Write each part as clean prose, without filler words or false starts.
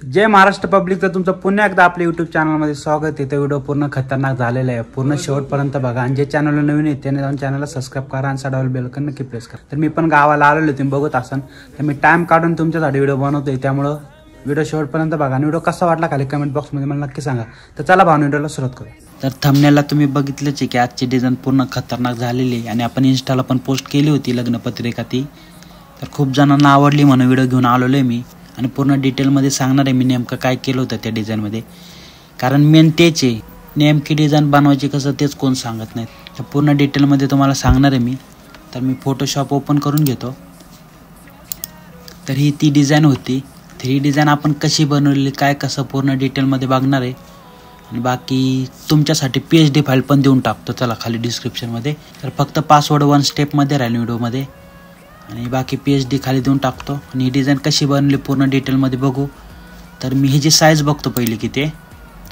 जय महाराष्ट्र पब्लिकचं तुमचं पुन्हा एकदा आपल्या यूट्यूब चॅनलमध्ये स्वागत आहे. तो व्हिडिओ पूर्ण खतरनाक झालेला आहे, पूर्ण शेवटपर्यंत बघा. आणि जे चॅनलला नवीन आहे त्याने जाऊन चॅनलला सबस्क्राईब करा आणि साडावल बेल आयकॉन नक्की प्रेस करा. तर मी पण गावाला आलेलो, तुम्ही बघत असाल. तर मी टाइम काढून तुमच्यासाठी व्हिडिओ बनवतोय, त्यामुळं व्हिडिओ शेवटपर्यंत बघा. आणि व्हिडिओ कसा वाटला खाली कमेंट बॉक्समध्ये मला नक्की सांगा. तर चला भाऊ, व्हिडिओला सुरुवात करू. तर थंबनेलला तुम्ही बघितलंच आहे की आजची डिझाईन पूर्ण खतरनाक झालेली आहे आणि आपण इन्स्टाला पण पोस्ट केली होती लग्नपत्रिका ती. तर खूप जणांना आवडली म्हणून व्हिडिओ घेऊन आलेलो आहे मी. आणि पूर्ण डिटेलमध्ये सांगणार आहे मी नेमकं काय केलं होतं त्या डिझाईनमध्ये, कारण मेन तेच आहे. नेमकी डिझाईन बनवायची कसं तेच कोण सांगत नाहीत. तर पूर्ण डिटेलमध्ये तुम्हाला सांगणार आहे मी. तर मी फोटोशॉप ओपन करून घेतो. तर ही ती डिझाईन होती. तर ही डिझाईन आपण कशी बनवली, काय कसं पूर्ण डिटेलमध्ये बघणार आहे. आणि बाकी तुमच्यासाठी PSD फाईल पण देऊन टाकतो चला खाली डिस्क्रिप्शनमध्ये. तर फक्त पासवर्ड 1 स्टेपमध्ये राहील व्हिडिओमध्ये आणि बाकी PSD खाली देऊन टाकतो. आणि ही डिझाईन कशी बनली पूर्ण डिटेलमध्ये बघू. तर मी ही जी साईज बघतो पहिली किती आहे.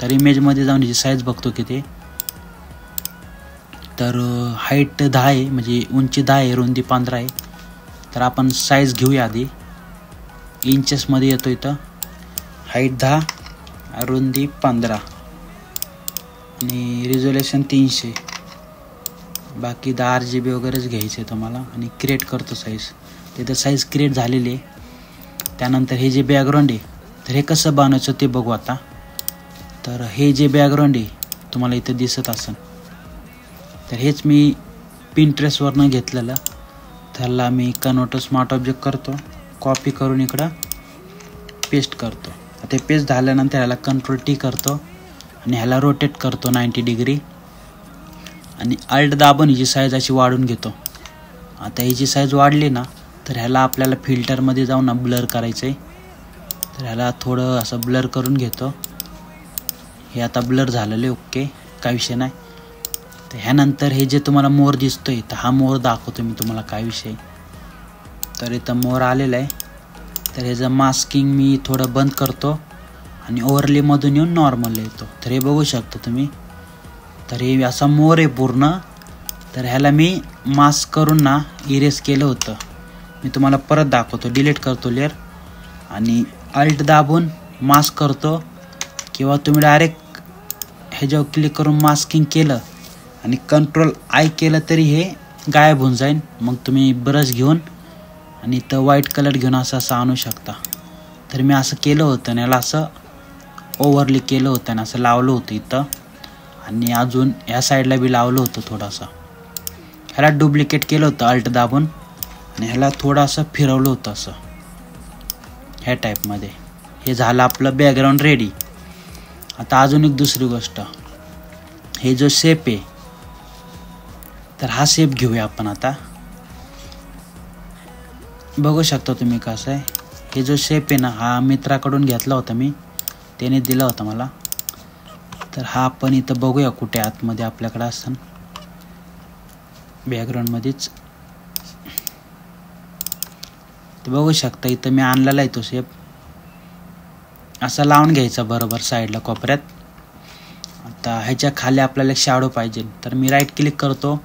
तर इमेजमध्ये जाऊन हिची साईज बघतो किती. तर हाईट 10 आहे, म्हणजे उंची 10 आहे, रुंदी 15 आहे. तर आपण साईज घेऊया आधी. इंचेसमध्ये येतो इथं. हाईट 10, रुंदी 15 आणि रिझोल्युशन 300. बाकी 10 RGB वगैरेच घ्यायचं आहे तुम्हाला. आणि क्रिएट करतो साईज. तिथं साईज क्रिएट झालेली आहे. त्यानंतर हे जे बॅकग्राऊंड आहे तर हे कसं बनवायचं ते बघू आता. तर हे जे बॅकग्राऊंड आहे तुम्हाला इथं दिसत असेल, तर हेच मी पिंट्रेस्टवरनं घेतलेलं. त्याला मी कन्वर्ट स्मार्ट ऑब्जेक्ट करतो, कॉपी करून इकडं पेस्ट करतो. ते पेस्ट झाल्यानंतर ह्याला Ctrl+T करतो आणि ह्याला रोटेट करतो 90 डिग्री. आणि अल्ट दाबून हिची साईज अशी वाढून घेतो. आता हिची साईज वाढली ना तर ह्याला आपल्याला फिल्टरमध्ये जाऊन ब्लर करायचं आहे. तर ह्याला थोडं असं ब्लर करून घेतो. हे आता ब्लर झालेलं आहे, ओके, काय विषय नाही. तर ह्यानंतर हे जे तुम्हाला मोर दिसतोय तर हा मोर दाखवतो मी तुम्हाला काय विषय. तर इथं मोर आलेला आहे. तर ह्याचं मास्किंग मी थोडं बंद करतो आणि ओव्हरलेमधून येऊन नॉर्मल येतो. तर हे बघू शकता तुम्ही. तर हे असा मोर आहे पूर्ण. तर ह्याला मी मास्क करून ना इरेज केलं होतं. मी तुम्हाला परत दाखवतो. डिलीट करतो लेअर आणि अल्ट दाबून मास्क करतो, किंवा तुम्ही डायरेक्ट ह्याच्यावर क्लिक करून मास्किंग केलं आणि Ctrl+I केलं तरी हे गायब होऊन जाईल. मग तुम्ही ब्रश घेऊन आणि इथं व्हाईट कलर घेऊन असं आणू शकता. तर मी असं केलं होतं आणि याला असं ओव्हरली केलं होतं आणि असं लावलं होतं इथं. आणि अजून ह्या साईडला बी लावलं होतं थोडंसं. ह्याला डुप्लिकेट केलं होतं अल्ट दाबून आणि ह्याला थोडंसं फिरवलं होतं असं ह्या टाईपमध्ये. हे झालं आपलं बॅकग्राऊंड रेडी. आता अजून एक दुसरी गोष्ट, हे जो शेप आहे तर हा शेप घेऊया आपण. आता बघू शकता तुम्ही कसं आहे. हे जो शेप आहे ना हा मित्राकडून घेतला होता मी, त्याने दिला होता मला. तर हा आपण इथं बघूया कुठे आतमध्ये आपल्याकडे असतं बॅकग्राऊंडमध्येच. तर बघू शकता इथं मी आणलेला आहे तो शेप. असा लावून घ्यायचा बरोबर साईडला कोपऱ्यात. आता ह्याच्या खाली आपल्याला एक शॅडो पाहिजे. तर मी राईट क्लिक करतो,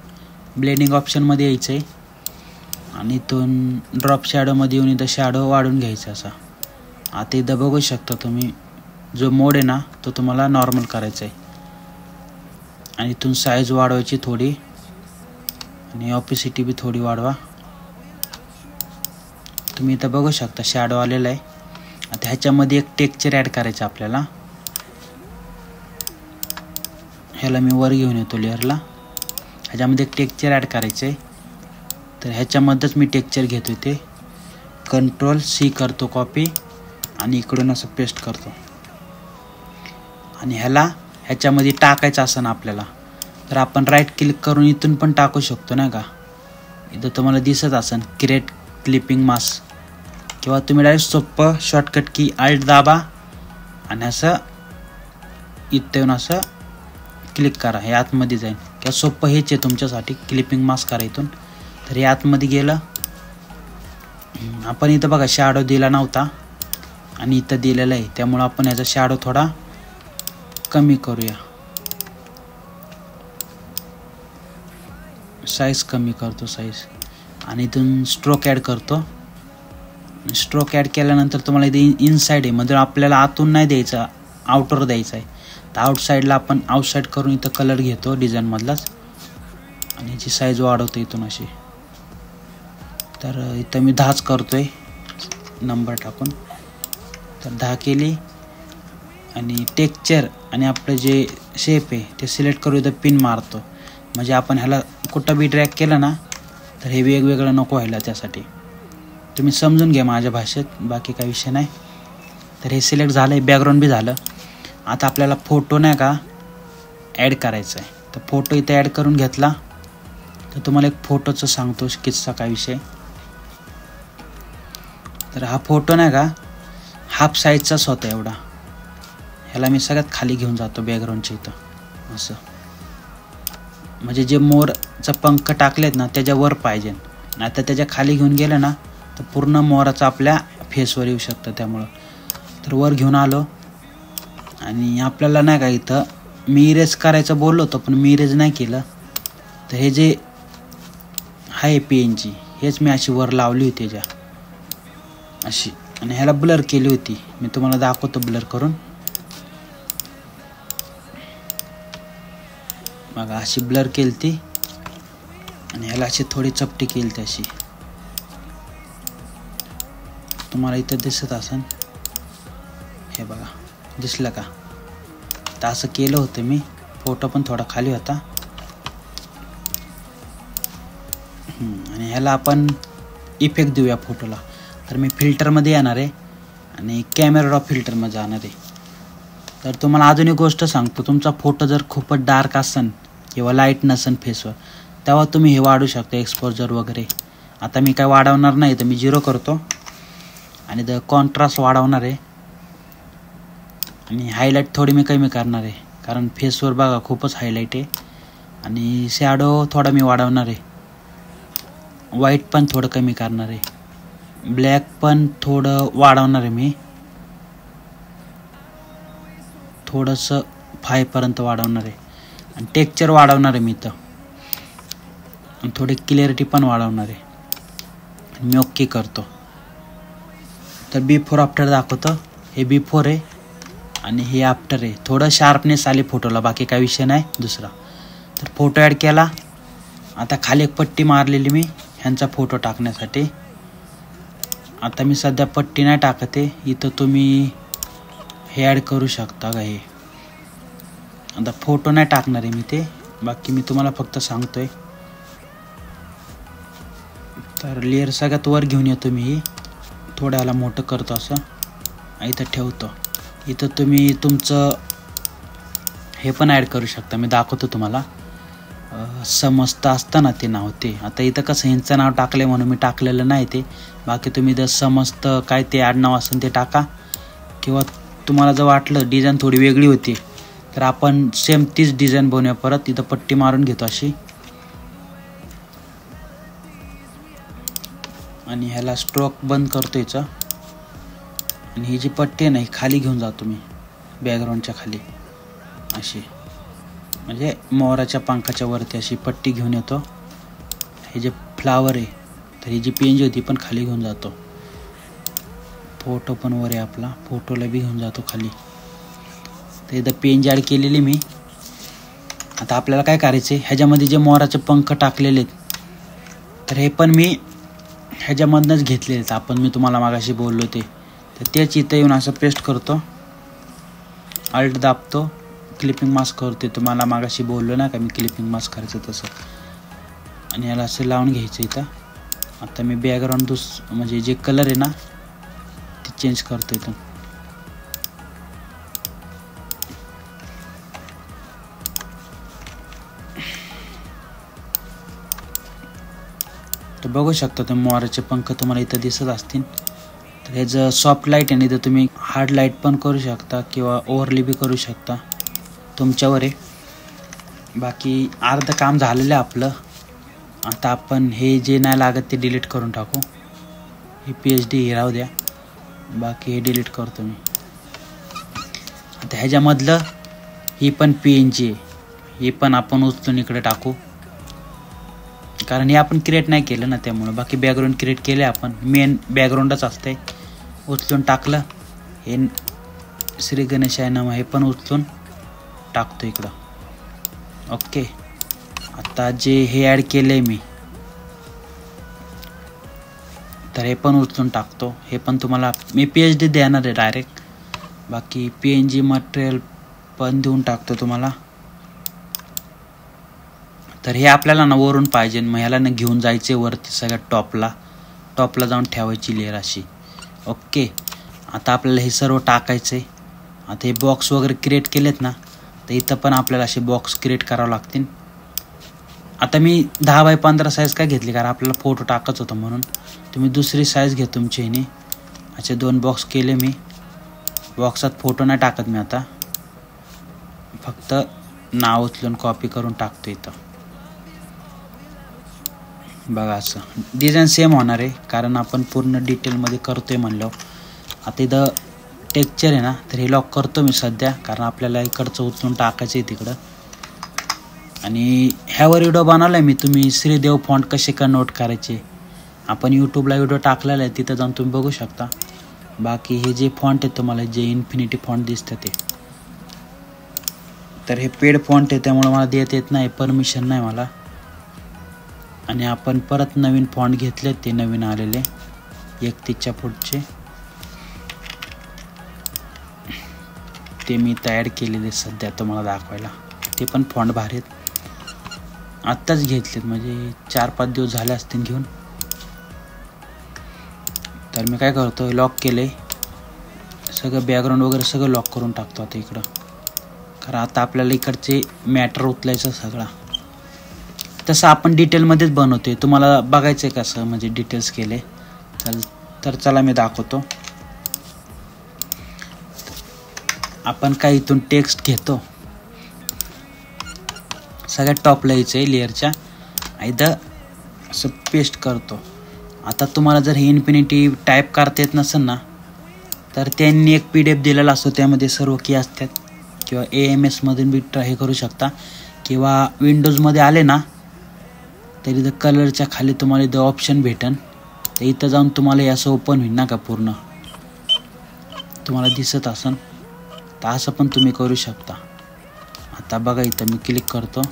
ब्लेंडिंग ऑप्शनमध्ये यायचं आहे आणि इथून ड्रॉप शॅडोमध्ये येऊन इथं शॅडो वाढून घ्यायचा असा. आता इथं बघू शकता तुम्ही जो मोड आहे ना तो तुम्हाला नॉर्मल करायचा आहे. आणि इथून साईज वाढवायची थोडी आणि ऑपेसिटी बी थोडी वाढवा. तुम्ही इथं बघू शकता शॅडो आलेला आहे. आता ह्याच्यामध्ये एक टेक्स्चर ॲड करायचं आपल्याला. ह्याला मी वर घेऊन येतो लेअरला. ह्याच्यामध्ये एक टेक्स्चर ॲड करायचं आहे. तर ह्याच्यामध्येच मी टेक्स्चर घेतो. ते Ctrl+C करतो कॉपी आणि इकडून असं पेस्ट करतो. आणि ह्याच्यामध्ये टाकायचं असं ना आपल्याला, तर आपण राईट क्लिक करून इथून पण टाकू शकतो नाही का. इथं तुम्हाला दिसत असेल क्रिएट क्लिपिंग मास्क, किंवा तुम्ही डायरेक्ट सोपं शॉर्टकट की अल्ट दाबा आणि असं इथं येऊन असं क्लिक करा. हे आतमध्ये जाईल. किंवा सोपं हेच आहे तुमच्यासाठी क्लिपिंग मास्क करा इथून. तर हे आतमध्ये गेलं. आपण इथं बघा शॅडो दिला नव्हता आणि इथं दिलेला आहे, त्यामुळं आपण याचा शॅडो थोडा कमी करूया. साईज कमी करतो साईज. आणि इथून स्ट्रोक ॲड करतो स्ट्रोक ॲड केल्यानंतर तुम्हाला इथे इनसाईड आहे, म्हणजे आपल्याला आतून नाही द्यायचा, आउटर द्यायचा आहे. तर आउटसाईडला आपण आउटसाईड करून इथं कलर घेतो डिझाईनमधलाच आणि याची साईज वाढवतो इथून अशी. तर इथं मी 10च करतो आहे नंबर टाकून. तर 10 केली आणि टेक्स्चर आणि आपलं जे शेप आहे ते सिलेक्ट करू, इथं पिन मारतो. म्हणजे आपण ह्याला कुठं बी ड्रॅग केलं ना तर हे वेगवेगळं नको व्हायला, त्यासाठी तुम्ही समजून घ्या माझ्या भाषेत, बाकी काही विषय नाही. तर हे सिलेक्ट झालं आहे, बॅकग्राऊंड बी झालं. आता आपल्याला फोटो नाही का ॲड करायचा आहे. तर फोटो इथे ॲड करून घेतला. तर तुम्हाला एक फोटोचं सांगतो किस्सा काय विषय. तर हा फोटो नाही का हाफ साईजचाच होता एवढा. ह्याला मी सगळ्यात खाली घेऊन जातो बॅकग्राऊंडच्या इथं असं, म्हणजे जे मोरचं पंख टाकलेत ना त्याच्यावर पाहिजे. नाही तर त्याच्या खाली घेऊन गेलं ना तर पूर्ण मोराचं आपल्या फेसवर येऊ शकतं. त्यामुळं तर वर घेऊन आलो आणि आपल्याला नाही का इथं मी इरेज करायचं बोललो होतो, पण मी इरेज नाही केलं. तर हे जे आहे पेनची हेच मी अशी वर लावली होती ज्या अशी, आणि ह्याला ब्लर केली होती. मी तुम्हाला दाखवतो ब्लर करून. बघा अशी ब्लर केली ती आणि ह्याला अशी थोडी चपटी केली ती अशी, तुम्हाला इथं दिसत असेल. हे बघा दिसलं का. तर असं केलं होतं मी. फोटो पण थोडा खाली होता. आणि ह्याला आपण इफेक्ट देऊया फोटोला. तर मी फिल्टरमध्ये येणार आहे आणि कॅमेरा रॉ फिल्टरमध्ये जाणार आहे. तर तुम्हाला अजून एक गोष्ट सांगतो, तुमचा फोटो जर खूपच डार्क असेल किंवा लाईट नसेल फेसवर, तेव्हा तुम्ही हे वाढू शकता एक्सपोजर वगैरे. आता मी काय वाढवणार नाही, तर मी 0 करतो आणि द कॉन्ट्रास्ट वाढवणार आहे आणि हायलाईट थोडी मी कमी करणार आहे, कारण फेसवर बघा खूपच हायलाईट आहे. आणि शॅडो थोडा मी वाढवणार आहे, व्हाईट पण थोडं कमी करणार आहे, ब्लॅक पण थोडं वाढवणार आहे मी, थोडंसं 5 पर्यंत वाढवणार आहे. आणि टेक्स्चर वाढवणार आहे मी इथं आणि थोडी क्लिअरिटी पण वाढवणार आहे. मी ओके करतो. तर बिफोर आफ्टर दाखवतो. हे बिफोर आहे आणि हे आफ्टर आहे. थोडं शार्पनेस आली फोटोला, बाकी काही विषय नाही दुसरा. तर फोटो ॲड केला. आता खाली एक पट्टी मारलेली मी ह्यांचा फोटो टाकण्यासाठी. आता मी सध्या पट्टी नाही टाकत आहे, इथं तुम्ही हे ॲड करू शकता का. हे आता फोटो नाही टाकणार आहे मी ते, बाकी मी तुम्हाला फक्त सांगतोय. तर लेअर सगळ्यात वर घेऊन येतो मी, थोड्याला मोठं करतो असं, इथं ठेवतो. इथं तुम्ही तुमचं हे पण ॲड करू शकता. मी दाखवतो तुम्हाला. समस्त असतं ना ते नाव, ते आता इथं कसं ह्यांचं नाव टाकलं म्हणून मी टाकलेलं नाही ते. बाकी तुम्ही जर समस्त काय ते आडनाव असेल ते टाका, किंवा तुम्हाला जर वाटलं डिझाईन थोडी वेगळी होती तर आपण सेम तीच डिझाईन बनवूया परत. इथं पट्टी मारून घेतो अशी आणि ह्याला स्ट्रोक बंद करतो याचा. आणि ही जी पट्टी आहे ना ही खाली घेऊन जातो मी बॅकग्राऊंडच्या खाली अशी, म्हणजे मोराच्या पंखाच्या वरती अशी पट्टी घेऊन येतो. हे जे फ्लावर आहे तर ही जी पेंज होती पण खाली घेऊन जातो. फोटो पण वर आहे आपला, फोटोला बी घेऊन जातो खाली. तर इथं पेंज ॲड केलेली मी. आता आपल्याला काय करायचं आहे, ह्याच्यामध्ये जे मोराचे पंख टाकलेले आहेत तर हे पण मी ह्याच्यामधनंच घेतलेले आहेत. मी तुम्हाला मागाशी बोललो ते, तर तेच इथं येऊन असं पेस्ट करतो, अल्ट दाबतो, क्लिपिंग मास्क करते. तुम्हाला मागाशी बोललो ना का मी क्लिपिंग मास्क करायचं तसं. आणि याला असं लावून घ्यायचं इथं. आता मी बॅकग्राऊंड म्हणजे जे कलर आहे ना ते चेंज करतो इथून. तर बघू शकता तुम्ही मोराचे पंख तुम्हाला इथं दिसत असतील. तर ह्याचं सॉफ्ट लाईट आहे, इथं तुम्ही हार्ड लाईट पण करू शकता किंवा ओव्हरली बी करू शकता, तुमच्यावर आहे. बाकी अर्ध काम झालेलं आहे आपलं. आता आपण हे जे नाही लागत ते डिलीट करून टाकू. ही PhD हे राहू द्या, बाकी हे डिलीट करतो मी. आता ह्याच्यामधलं ही पण PNG आहे, हे पण आपण उचलून इकडे टाकू, कारण हे आपण क्रिएट नाही केलं ना, त्यामुळं. बाकी बॅकग्राऊंड क्रिएट केले आपण, मेन बॅकग्राऊंडच असते. उचलून टाकलं. हे श्री गणेशाय नमः हे पण उचलून टाकतो इकडं. ओके. आता जे हे ॲड केलं आहे तर हे पण उचलून टाकतो. हे पण तुम्हाला मी PhD देणार आहे डायरेक्ट. बाकी PNG मटेरियल पण देऊन टाकतो तुम्हाला. तर हे आपल्याला ना वरून पाहिजे, मग ह्याला ना घेऊन जायचे वरती सगळ्यात टॉपला जाऊन ठेवायची लेअर अशी. ओके. आता आपल्याला हे सर्व टाकायचं आहे. आता हे बॉक्स वगैरे क्रिएट केलेत ना, तर इथं पण आपल्याला असे बॉक्स क्रिएट करावं लागतील. आता मी 10x15 साईज काय घेतली, कारण आपल्याला फोटो टाकायचं होतं म्हणून. तुम्ही दुसरी साईज घ्या तुमची ह्याने. असे 2 बॉक्स केले मी. बॉक्सात फोटो नाही टाकत मी आता, फक्त नाव उचलून कॉपी करून टाकतो इथं. बघा असं डिझाईन सेम होणार आहे, कारण आपण पूर्ण डिटेलमध्ये करतोय म्हणलं. आता इथं टेक्स्चर आहे ना, तर हे लॉक करतो मी सध्या, कारण आपल्याला इकडचं उचलून टाकायचं आहे तिकडं. आणि ह्यावर व्हिडिओ बनवला आहे मी, तुम्ही श्रीदेव फॉन्ट कसे कन्वर्ट करायचे आपण यूट्यूबला व्हिडिओ टाकलेला आहे, तिथं जाऊन तुम्ही बघू शकता. बाकी हे जे फॉन्ट आहे तुम्हाला जे इन्फिनिटी फॉन्ट दिसतं ते, तर हे पेड फॉन्ट आहे, त्यामुळे मला देता येत नाही, परमिशन नाही मला. आणि आपण परत नवीन फॉन्ट घेतले, ते नवीन आलेले 31च्या पुढचे, ते मी तयार केलेले सध्या तुम्हाला दाखवायला. ते पण फॉन्ट भारी आहेत, आत्ताच घेतलेत, म्हणजे 4-5 दिवस झाले असतील घेऊन. तर मी काय करतो, लॉक केले सगळं, बॅकग्राऊंड वगैरे सगळं लॉक करून टाकतो आता इकडं, कारण आता आपल्याला इकडचे मॅटर उचलायचं सगळा. तसं आपण डिटेलमध्येच बनवतोय, तुम्हाला बघायचं आहे कसं म्हणजे डिटेल्स केले तर चला मी दाखवतो. आपण काय इथून टेक्स्ट घेतो, सगळ्यात टॉपला यायचं आहे लेअरच्या, इथं असं पेस्ट करतो. आता तुम्हाला जर हे इन्फिनिटी टाईप करता येत नसेल ना, तर त्यांनी एक PDF दिलेला असतो, त्यामध्ये सर्व की असतात, किंवा AMS मधून बी हे करू शकता, किंवा विंडोजमध्ये आले ना तर इथं कलरच्या खाली तुम्हाला इथं ऑप्शन भेटेन, तर इथं जाऊन तुम्हाला हे असं ओपन होईल ना का पूर्ण तुम्हाला दिसत असेल, तर असं पण तुम्ही करू शकता. आता बघा इथं मी क्लिक करतो,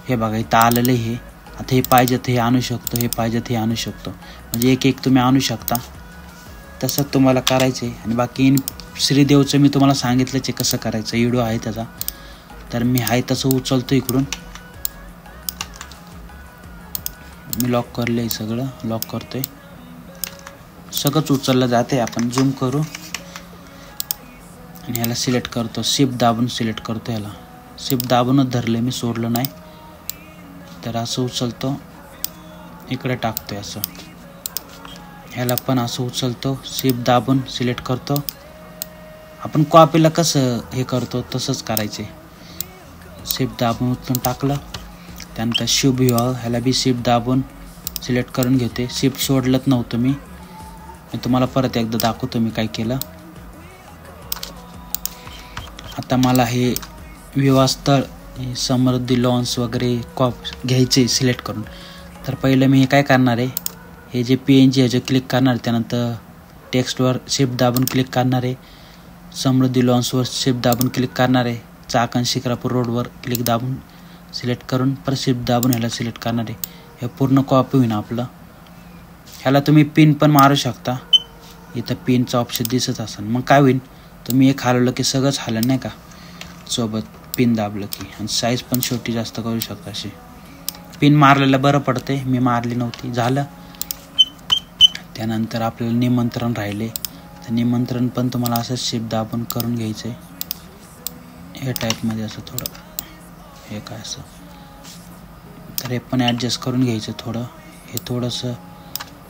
हे बघा इथं आलेलं हे. आता हे पाहिजे तर हे आणू शकतो, हे पाहिजे तर हे आणू शकतो, म्हणजे एक तुम्ही आणू शकता. तसं तुम्हाला करायचं आहे. आणि बाकी श्रीदेवचं मी तुम्हाला सांगितलंच आहे कसं करायचं, व्हिडिओ आहे त्याचा, तर मी आहे तसं उचलतो इकडून. मी लॉक करलं आहे, सगळं लॉक करतोय, सगळंच उचललं जाते. आपण झूम करू आणि ह्याला सिलेक्ट करतो, शिफ्ट दाबून सिलेक्ट करतो, ह्याला शिफ्ट दाबूनच धरले मी, सोडलं नाही. तर असं उचलतो, इकडे टाकतोय असं, ह्याला पण असं उचलतो, शिफ्ट दाबून सिलेक्ट करतो. आपण कॉपीला कसं हे करतो तसंच करायचे, शिफ्ट दाबून उचलून टाकलं. त्यानंतर शुभ विवाह, ह्याला बी शिफ्ट दाबून सिलेक्ट करून घेते. शिफ्ट सोडलंच नव्हतं मी तुम्हाला परत एकदा दाखवतो मी काय केलं. आता मला हे विवाहस्थळ, समृद्धी लॉन्स वगैरे घ्यायचे सिलेक्ट करून. तर पहिलं मी हे काय करणार आहे, हे जे PNG ह्याचे क्लिक करणार, त्यानंतर टेक्स्टवर शिफ्ट दाबून क्लिक करणार आहे, समृद्धी लॉन्सवर शिफ्ट दाबून क्लिक करणार आहे, चाकण शिक्रापूर रोडवर क्लिक दाबून सिलेक्ट करून परत शिफ्ट दाबून ह्याला सिलेक्ट करणार आहे. हे पूर्ण कॉपी होईन आपलं. ह्याला तुम्ही पिन पण मारू शकता, इथं पिनचं ऑप्शन दिसत असेल. मग काय होईल, तुम्ही एक हलवलं की सगळंच हलं नाही का सोबत, पिन दाबलं की. आणि साईज पण छोटी जास्त करू शकता अशी. पिन मारलेलं बरं पडते, मी मारली नव्हती. झालं. त्यानंतर आपल्याला निमंत्रण राहिले, तर निमंत्रण पण तुम्हाला असं शिफ्ट दाबून करून घ्यायचं आहे, हे टाईपमध्ये असं थोडं, हे काय असं. तर हे पण ॲडजस्ट करून घ्यायचं थोडं, हे थोडंसं,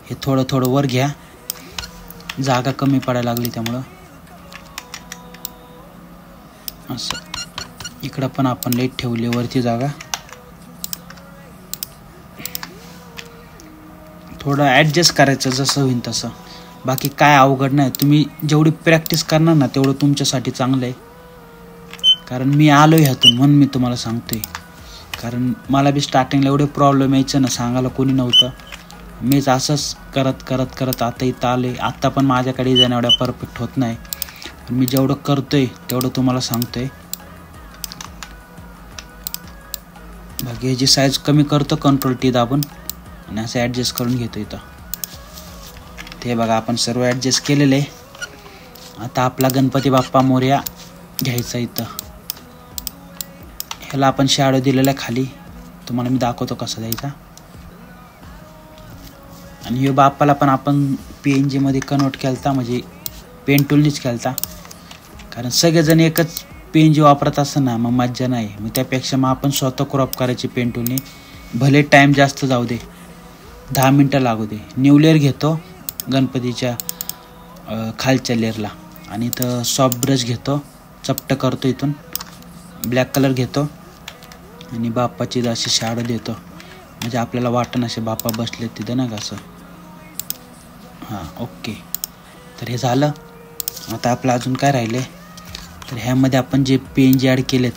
हे थोडं वर घ्या, जागा कमी पडायला लागली त्यामुळं असं. इकडं पण आपण लेट ठेवली वरती जागा, थोडं ॲडजस्ट करायचं जसं होईल तसं. बाकी काय अवघड नाही, तुम्ही जेवढी प्रॅक्टिस करणार ना तेवढं तुमच्यासाठी चांगलं आहे. कारण मी आलो ह्यातून म्हणून मी तुम्हाला सांगतोय, कारण मला बी स्टार्टिंगला एवढे प्रॉब्लेम यायचं ना, सांगायला कोणी नव्हतं. मीच असंच करत आता इथं आले. आत्ता पण माझ्याकडे डिझाईन एवढ्या परफेक्ट होत नाही, पण मी जेवढं करतोय तेवढं तुम्हाला सांगतोय. बाकी ह्याची साईज कमी करतो कंट्रोल टी दाबून आणि असं ॲडजस्ट करून घेतो इथं. ते बघा आपण सर्व ॲडजस्ट केलेलं आहे. आता आपला गणपती बाप्पा मोरया घ्यायचा इथं. ह्याला आपण शॅडो दिलेला खाली, तुम्हाला मी दाखवतो कसा द्यायचा. आणि हे बाप्पाला पण आपण PNG मध्ये कन्वर्ट केलता, म्हणजे पेन टूलनीच केलता. कारण सगळेजण एकच PNG वापरत असं ना, मग मज्जा नाही. मग त्यापेक्षा मग आपण स्वतः क्रॉप करायची पेन टूलने. भले टाईम जास्त जाऊ दे, 10 मिनटं लागू दे. न्यू लेअर घेतो गणपतीच्या खालच्या लेअरला आणि इथं सॉफ्ट ब्रश घेतो, चपटं करतो. इथून ब्लॅक कलर घेतो आणि बाप्पाची अशी शॅडो देतो, म्हणजे आपल्याला वाटण असे बाप्पा बसले तिथं ना कसं. हां ओके. तर हे झालं. आता आपलं अजून काय राहिले, तर ह्यामध्ये आपण जे PNG ॲड केलेत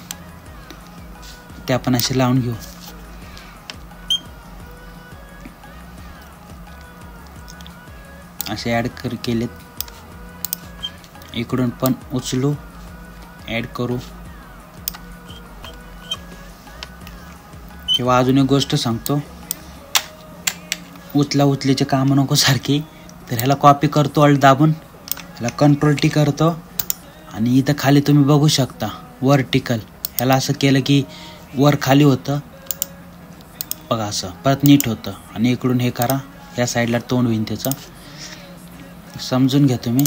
ते आपण असे लावून घेऊ. असे ॲड केलेत. इकडून पण उचलू, ॲड करू. किंवा अजून एक गोष्ट सांगतो, उचलीचे कामं नको सारखी. तर ह्याला कॉपी करतो अल्ट दाबून, ह्याला कंट्रोल टी करतो आणि इथं खाली तुम्ही बघू शकता वर्टिकल. ह्याला असं केलं की वर खाली होतं बघा, असं परत नीट होतं. आणि इकडून हे करा, या साईडला तोंड होईन त्याचं, समजून घ्या तुम्ही.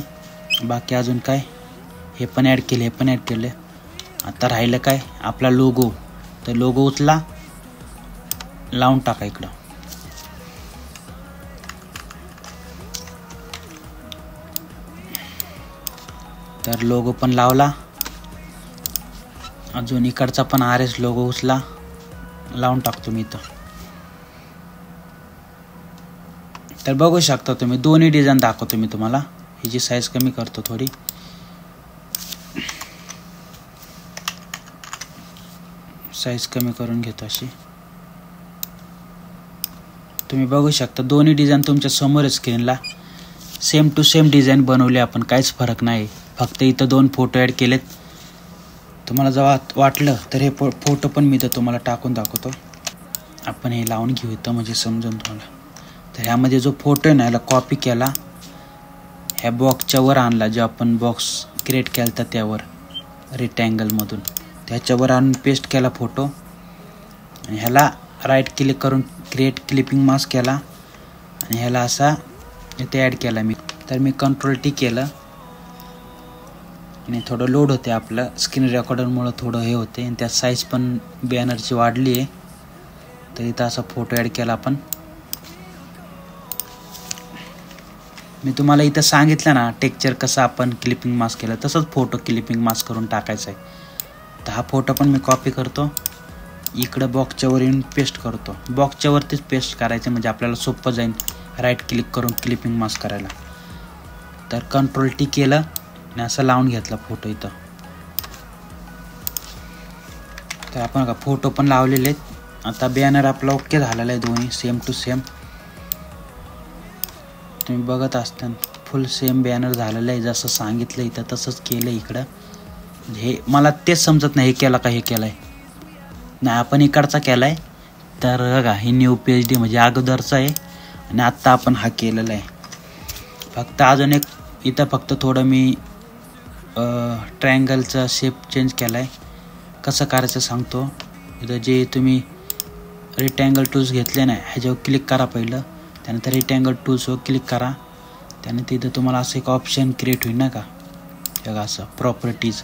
बाकी अजून काय, हे पण ॲड केले, हे पण ॲड केले. आता राहिलं काय आपला लोगो. तर लोगो उचला, लावून टाका इकडं. तर लोगो पण लावला. अजून इकडचा पण RS लोगो उचला, लावून टाकतो मी इथं. तर बघू शकता तुम्ही, दोन्ही डिझाईन दाखवतो मी तुम्हाला. ह्याची साईज कमी करतो थोडी. साईज कमी करून घेतो अशी. तुम्ही बघू शकता दोन्ही डिझाईन तुमच्या समोर स्क्रीनला सेम टू सेम डिझाईन बनवले आपण, काहीच फरक नाही. फक्त इथं 2 फोटो ॲड केलेत. तुम्हाला जेव्हा वाटलं तर हे फोटो पण मी इथं तुम्हाला टाकून दाखवतो. आपण हे लावून घेऊ इथं, म्हणजे समजून तुम्हाला. तर ह्यामध्ये जो फोटो आहे ना, याला कॉपी केला, ह्या बॉक्सच्या वर आणला, जो आपण बॉक्स क्रिएट केला तर त्यावर रेक्टँगलमधून त्याच्यावर आणून पेस्ट केला फोटो. आणि ह्याला राईट क्लिक करून क्रिएट क्लिपिंग मास्क केला आणि ह्याला असा इथे ॲड केला मी. तर मी कंट्रोल टी केलं आणि थोडं लोड होते आपलं स्क्रीन रेकॉर्डरमुळं, थोडं हे होते. आणि त्यात साईज पण बॅनरची वाढली आहे. तर इथं असा फोटो ॲड केला आपण. मी तुम्हाला इथं सांगितलं ना टेक्चर कसं आपण क्लिपिंग मास्क केलं, तसंच फोटो क्लिपिंग मास्क करून टाकायचा आहे. तर हा फोटो पण मी कॉपी करतो, इकडं बॉक्सच्या वर येऊन पेस्ट करतो. बॉक्सच्या वरतीच पेस्ट करायचं, म्हणजे आपल्याला सोपं जाईल राईट क्लिक करून क्लिपिंग मास्क करायला. तर कंट्रोल टी केलं आणि असं लावून घेतला फोटो इथं. तर आपण का फोटो पण लावलेले आहेत. आता बॅनर आपला ओके झालेला आहे, दोन्ही सेम टू सेम. तुम्ही बघत असताना फुल सेम बॅनर झालेलं आहे, जसं सांगितलं इथं तसंच केलं इकडं. हे मला तेच समजत नाही, हे केलं का हे केलं आहे नाही, आपण इकडचा केला आहे. तर बघा हे न्यू PhD म्हणजे अगोदरचा आहे आणि आत्ता आपण हा केलेला आहे. फक्त अजून एक इथं फक्त थोडं मी ट्रायंगलचा शेप चेंज केला आहे. कसं करायचं सांगतो. इथं जे तुम्ही रेक्टँगल टूल्स घेतले ना, ह्याच्यावर क्लिक करा पहिलं. त्यानंतर रेक्टँगल टूल्सवर क्लिक करा. त्यानंतर इथं तुम्हाला असं एक ऑप्शन क्रिएट होईल ना का, बघा असं प्रॉपर्टीज.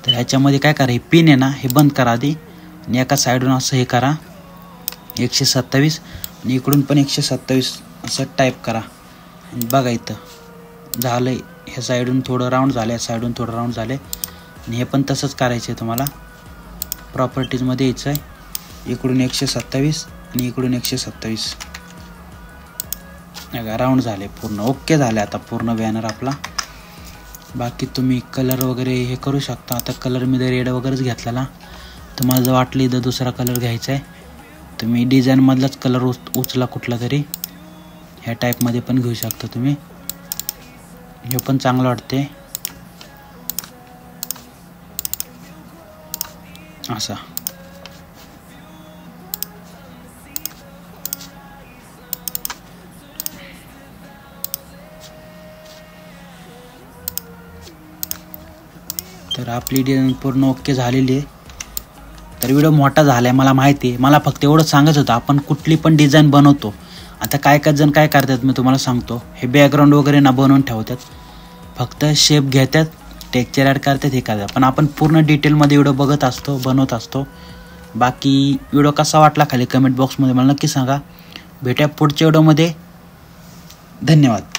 तर ह्याच्यामध्ये काय करा, हे पिन आहे ना हे बंद करा आधी. आणि एका साईडून असं हे करा 127 आणि इकडून पण 127 असं टाईप करा. आणि बघा इथं झालं आहे. ह्या साईडून थोडं राऊंड झालं, ह्या साईडून थोडं राऊंड झालं. आणि हे पण तसंच करायचं आहे तुम्हाला. प्रॉपर्टीजमध्ये यायचं आहे, इकडून 127 आणि इकडून 127 राऊंड झाले पूर्ण. ओके झाले आता पूर्ण बॅनर आपला. बाकी तुम्ही कलर वगैरे हे करू शकता. आता कलर मी रेड वगैरेच घेतलेला, तुम्हाला जर वाटलं इथं दुसरा कलर घ्यायचा आहे तुम्ही डिझाईनमधलाच कलर उचला कुठला तरी, ह्या टाईपमध्ये पण घेऊ शकता तुम्ही, हे पण चांगलं वाटते असा. तर आपली डिझाईन पूर्ण ओके झालेली आहे. तर व्हिडिओ मोठा झाला आहे मला माहिती आहे, मला फक्त एवढं सांगायचं होतं आपण कुठली पण डिझाईन बनवतो. आता काय जण काय करतात मी तुम्हाला सांगतो, हे बॅकग्राऊंड वगैरे ना बनवून ठेवतात, फक्त शेप घेतात, टेक्स्चर ॲड करतात, हे करतात. पण आपण पूर्ण डिटेलमध्ये व्हिडिओ बघत असतो, बनवत असतो. बाकी व्हिडिओ कसा वाटला खाली कमेंट बॉक्समध्ये मला नक्की सांगा. भेटूया पुढच्या व्हिडिओमध्ये. धन्यवाद.